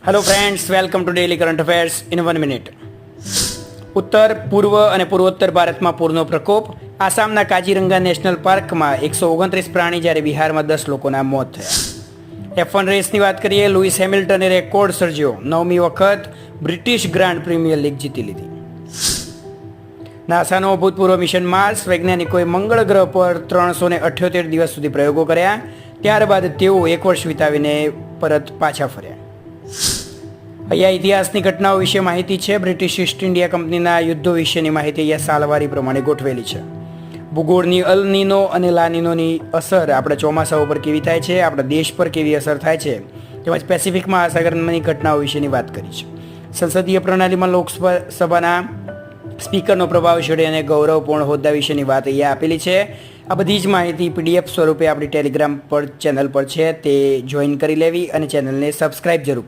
Hello friends, welcome to daily current affairs in 1 minute. ઉત્તર, પૂર્વ અને પૂર્વોત્તર ભારતમાં પૂરનો પ્રકોપ. આસામના કાજીરંગા નેશનલ પાર્કમાં 129 પ્રાણી જ્યારે બિહારમાં 10 લોકોના મોત થયા. F1 રેસની વાત કરીએ. Louis હેમિલ્ટને record સર્જ્યો. 9મી વખત બ્રિટિશ ગ્રાન્ડ પ્રીમિયર લીગ જીતી લીધી. નાસાનો ભૂતપૂર્વ મિશન માર્સ. વૈજ્ઞાનિકોએ મંગળ ગ્રહ પર 378 દિવસ સુધી પ્રયોગો કર્યા. ત્યારબાદ તેઓ 1 વર્ષ વિતાવીને પરત પાછા ફર્યા. અહીંયા ઇતિહાસની ઘટનાઓ વિશે માહિતી છે. બ્રિટિશ ઈસ્ટ ઇન્ડિયા કંપનીના યુદ્ધો વિશેની માહિતી અહીંયા સાલવારી પ્રમાણે ગોઠવેલી છે. ભૂગોળની અલ નીનો અને લા નીનોની અસર આપણા ચોમાસા ઉપર કેવી થાય છે, આપણા દેશ પર કેવી અસર થાય છે, તેમજ પેસિફિક મહાસાગરની ઘટનાઓ વિશેની વાત કરી છે. સંસદીય પ્રણાલીમાં લોકસભાના સ્પીકરનો પ્રભાવશાળી અને ગૌરવપૂર્ણ હોદ્દા વિશેની વાત અહીંયા આપેલી છે. આ બધી જ માહિતી PDF સ્વરૂપે આપણી ટેલિગ્રામ પર ચેનલ પર છે, તે જોઈન કરી લેવી અને ચેનલને સબસ્ક્રાઈબ જરૂર